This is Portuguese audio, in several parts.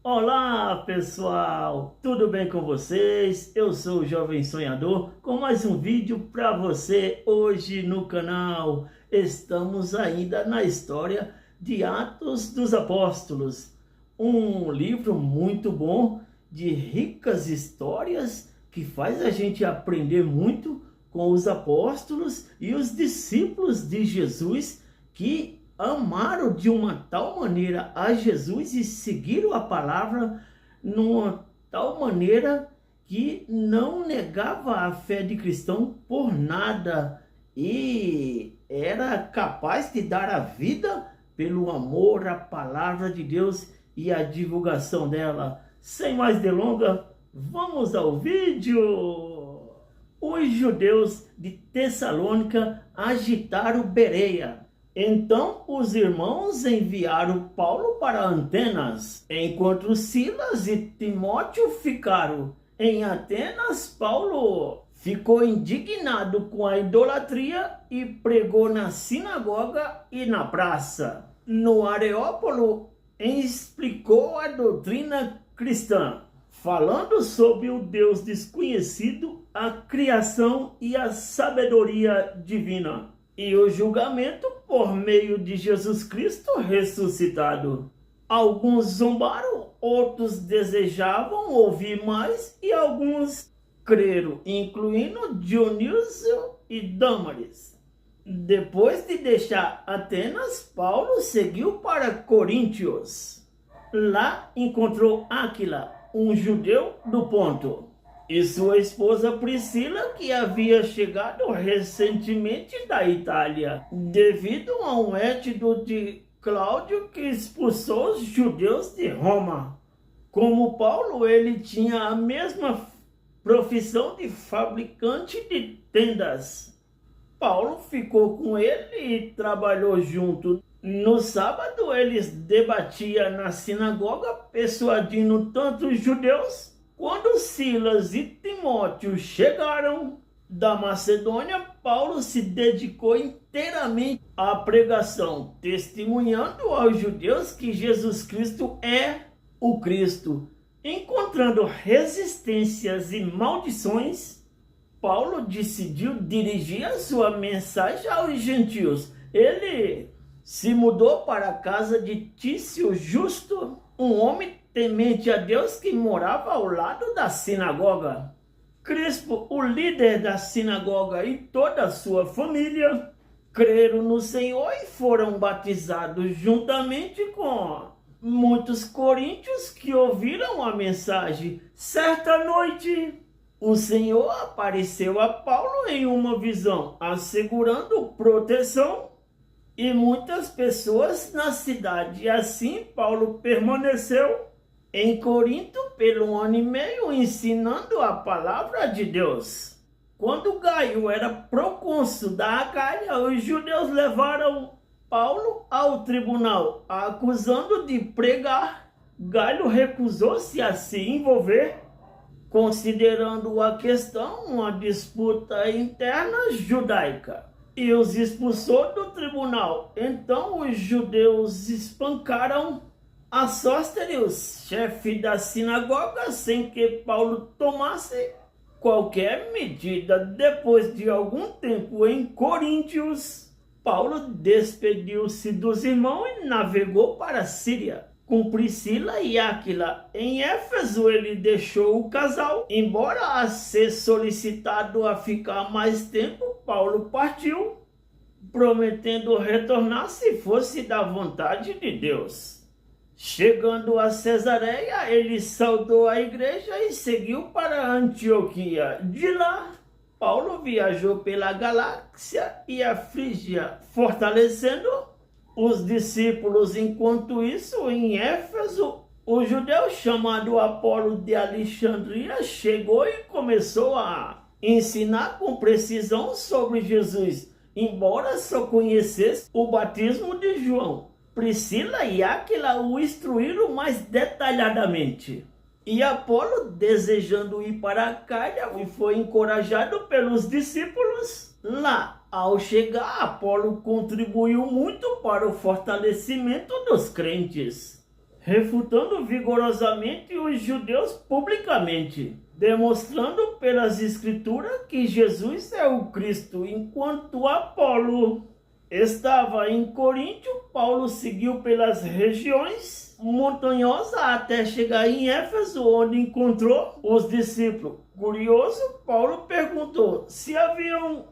Olá pessoal, tudo bem com vocês? Eu sou o Jovem Sonhador com mais um vídeo para você hoje no canal. Estamos ainda na história de Atos dos Apóstolos, um livro muito bom de ricas histórias que faz a gente aprender muito com os apóstolos e os discípulos de Jesus que amaram de uma tal maneira a Jesus e seguiram a palavra numa tal maneira que não negava a fé de cristão por nada e era capaz de dar a vida pelo amor à palavra de Deus e a divulgação dela. Sem mais delongas, vamos ao vídeo! Os judeus de Tessalônica agitaram Bereia. Então os irmãos enviaram Paulo para Atenas, enquanto Silas e Timóteo ficaram em Atenas. Paulo ficou indignado com a idolatria e pregou na sinagoga e na praça. No Areópago explicou a doutrina cristã, falando sobre o Deus desconhecido, a criação e a sabedoria divina, e o julgamento por meio de Jesus Cristo ressuscitado. Alguns zombaram, outros desejavam ouvir mais e alguns creram, incluindo Dionísio e Dâmaris. Depois de deixar Atenas, Paulo seguiu para Coríntios. Lá encontrou Áquila, um judeu do Ponto, e sua esposa Priscila, que havia chegado recentemente da Itália, devido a um edito de Cláudio que expulsou os judeus de Roma. Como Paulo, ele tinha a mesma profissão de fabricante de tendas. Paulo ficou com ele e trabalhou junto. No sábado, eles debatiam na sinagoga, persuadindo tanto os judeus. Quando Silas e Timóteo chegaram da Macedônia, Paulo se dedicou inteiramente à pregação, testemunhando aos judeus que Jesus Cristo é o Cristo. Encontrando resistências e maldições, Paulo decidiu dirigir a sua mensagem aos gentios. Ele se mudou para a casa de Tício Justo, um homem temente a Deus que morava ao lado da sinagoga. Crispo, o líder da sinagoga, e toda a sua família creram no Senhor e foram batizados juntamente com muitos coríntios que ouviram a mensagem. Certa noite, o Senhor apareceu a Paulo em uma visão, assegurando proteção e muitas pessoas na cidade. E assim Paulo permaneceu em Corinto pelo 1 ano e meio, ensinando a palavra de Deus. Quando Gaio era procônsul da Acaia, os judeus levaram Paulo ao tribunal, acusando de pregar. Gaio recusou-se a se envolver, considerando a questão uma disputa interna judaica, e os expulsou do tribunal. Então os judeus espancaram a Sóstenes, chefe da sinagoga, sem que Paulo tomasse qualquer medida. Depois de algum tempo em Coríntios, Paulo despediu-se dos irmãos e navegou para a Síria com Priscila e Áquila. Em Éfeso ele deixou o casal. Embora a ser solicitado a ficar mais tempo, Paulo partiu, prometendo retornar se fosse da vontade de Deus. Chegando a Cesareia, ele saudou a igreja e seguiu para Antioquia. De lá, Paulo viajou pela Galácia e a Frígia, fortalecendo os discípulos. Enquanto isso, em Éfeso, o judeu chamado Apolo de Alexandria chegou e começou a ensinar com precisão sobre Jesus, embora só conhecesse o batismo de João. Priscila e Áquila o instruíram mais detalhadamente. E Apolo, desejando ir para a Caia, foi encorajado pelos discípulos. Lá, ao chegar, Apolo contribuiu muito para o fortalecimento dos crentes. refutando vigorosamente os judeus publicamente, demonstrando pelas escrituras que Jesus é o Cristo, enquanto Apolo estava em Coríntio, Paulo seguiu pelas regiões montanhosas até chegar em Éfeso, onde encontrou os discípulos. Curioso, Paulo perguntou se haviam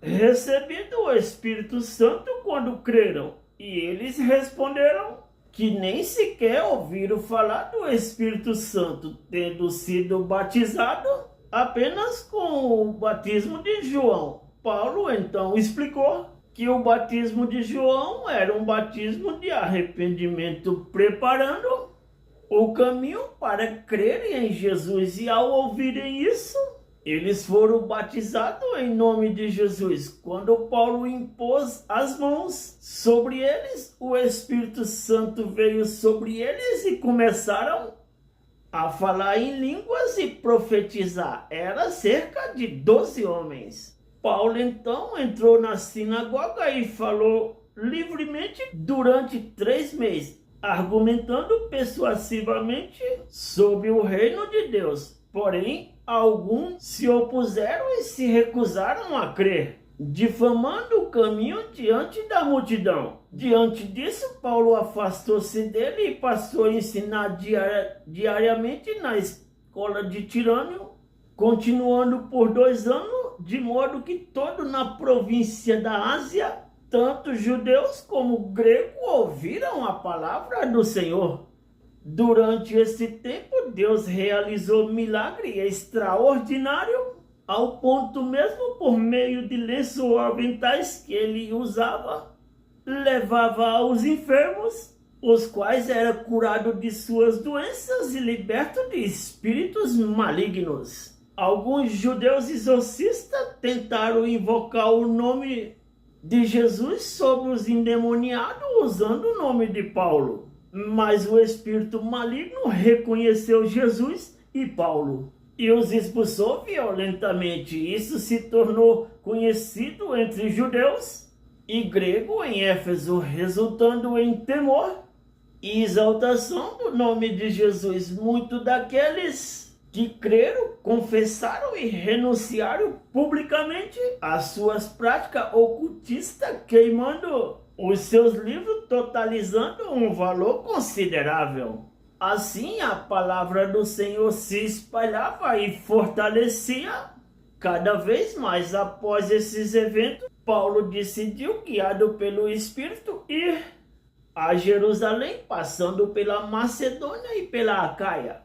recebido o Espírito Santo quando creram, e eles responderam que nem sequer ouviram falar do Espírito Santo, tendo sido batizado apenas com o batismo de João. Paulo então explicou que o batismo de João era um batismo de arrependimento, preparando o caminho para crerem em Jesus. E ao ouvirem isso, eles foram batizados em nome de Jesus. Quando Paulo impôs as mãos sobre eles, o Espírito Santo veio sobre eles e começaram a falar em línguas e profetizar. Era cerca de 12 homens. Paulo então entrou na sinagoga e falou livremente durante 3 meses, argumentando persuasivamente sobre o reino de Deus. Porém, alguns se opuseram e se recusaram a crer, difamando o caminho diante da multidão. Diante disso, Paulo afastou-se dele e passou a ensinar diariamente na escola de Tirano, continuando por 2 anos, de modo que todo na província da Ásia, tanto judeus como gregos, ouviram a palavra do Senhor. Durante esse tempo, Deus realizou milagre extraordinário, ao ponto mesmo por meio de lenços ornamentais que ele usava, levava aos enfermos, os quais eram curados de suas doenças e libertos de espíritos malignos. Alguns judeus exorcistas tentaram invocar o nome de Jesus sobre os endemoniados usando o nome de Paulo. Mas o espírito maligno reconheceu Jesus e Paulo e os expulsou violentamente. Isso se tornou conhecido entre judeus e gregos em Éfeso, resultando em temor e exaltação do nome de Jesus. Muitos daqueles que creram, confessaram e renunciaram publicamente às suas práticas ocultistas, queimando os seus livros, totalizando um valor considerável. Assim, a palavra do Senhor se espalhava e fortalecia cada vez mais. Após esses eventos, Paulo decidiu, guiado pelo Espírito, ir a Jerusalém, passando pela Macedônia e pela Acaia,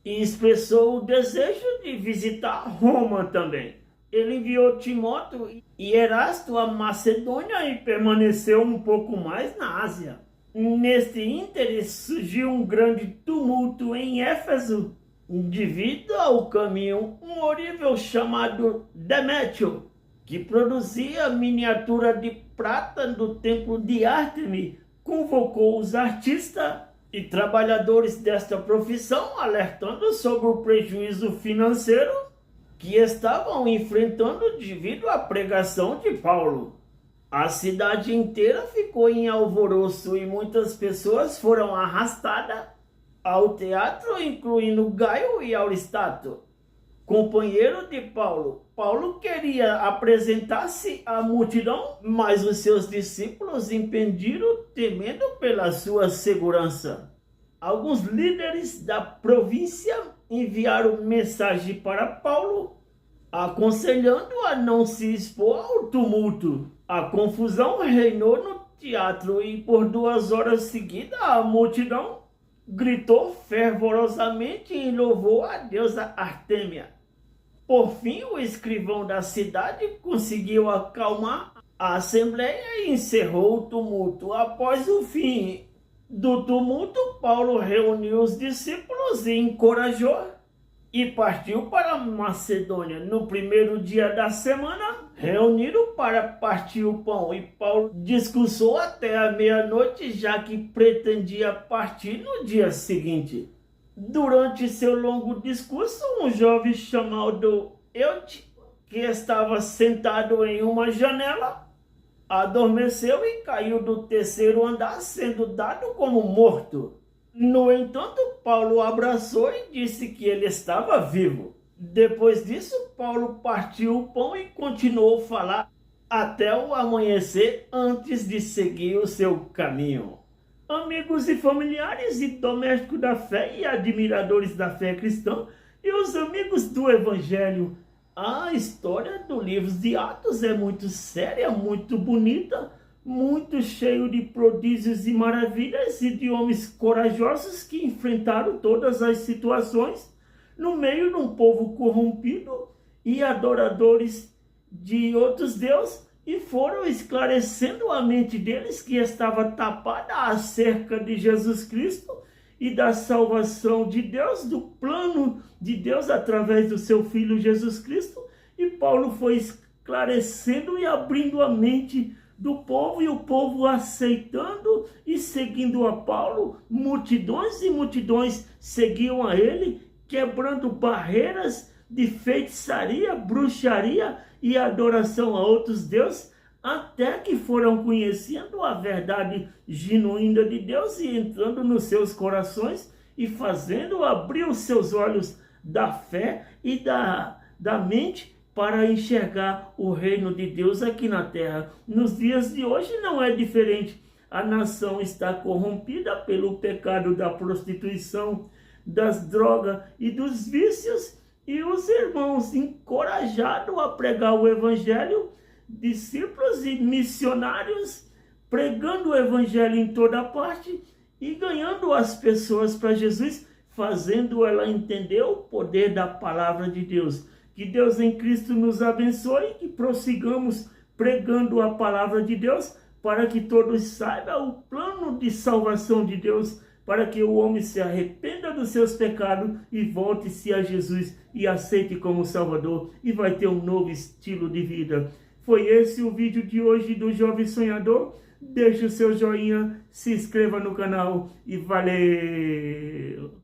e expressou o desejo de visitar Roma também. Ele enviou Timóteo e Erasto à Macedônia e permaneceu um pouco mais na Ásia. Neste ínterim surgiu um grande tumulto em Éfeso, devido ao caminho um horrível chamado Demétrio, que produzia miniatura de prata do templo de Ártemi, convocou os artistas e trabalhadores desta profissão, alertando sobre o prejuízo financeiro que estavam enfrentando devido à pregação de Paulo. A cidade inteira ficou em alvoroço e muitas pessoas foram arrastadas ao teatro, incluindo Gaio e Aristarco, companheiro de Paulo. Paulo queria apresentar-se à multidão, mas os seus discípulos impediram, temendo pela sua segurança. Alguns líderes da província enviaram mensagem para Paulo, aconselhando a não se expor ao tumulto. A confusão reinou no teatro e por 2 horas seguidas a multidão gritou fervorosamente em louvor à deusa Artêmia. Por fim, o escrivão da cidade conseguiu acalmar a assembleia e encerrou o tumulto. Após o fim do tumulto, Paulo reuniu os discípulos e encorajou e partiu para Macedônia. No primeiro dia da semana, reuniram para partir o pão, e Paulo discursou até a meia-noite, já que pretendia partir no dia seguinte. Durante seu longo discurso, um jovem chamado Eude, que estava sentado em uma janela, adormeceu e caiu do 3º andar, sendo dado como morto. No entanto, Paulo abraçou e disse que ele estava vivo. Depois disso, Paulo partiu o pão e continuou a falar até o amanhecer antes de seguir o seu caminho. Amigos e familiares e domésticos da fé e admiradores da fé cristã e os amigos do Evangelho, a história do livro de Atos é muito séria, muito bonita, muito cheio de prodígios e maravilhas e de homens corajosos que enfrentaram todas as situações no meio de um povo corrompido e adoradores de outros deuses, e foram esclarecendo a mente deles que estava tapada acerca de Jesus Cristo e da salvação de Deus, do plano de Deus através do seu Filho Jesus Cristo. E Paulo foi esclarecendo e abrindo a mente do povo, e o povo aceitando e seguindo a Paulo. Multidões e multidões seguiam a ele, quebrando barreiras de feitiçaria, bruxaria e adoração a outros deuses, até que foram conhecendo a verdade genuína de Deus e entrando nos seus corações e fazendo abrir os seus olhos da fé e da mente para enxergar o reino de Deus aqui na terra. Nos dias de hoje não é diferente. A nação está corrompida pelo pecado da prostituição, das drogas e dos vícios, e os irmãos encorajados a pregar o evangelho, discípulos e missionários, pregando o evangelho em toda parte e ganhando as pessoas para Jesus, fazendo ela entender o poder da palavra de Deus. Que Deus em Cristo nos abençoe e que prossigamos pregando a palavra de Deus, para que todos saibam o plano de salvação de Deus, para que o homem se arrependa dos seus pecados e volte-se a Jesus e aceite como Salvador, e vai ter um novo estilo de vida. Foi esse o vídeo de hoje do Jovem Sonhador. Deixe o seu joinha, se inscreva no canal e valeu!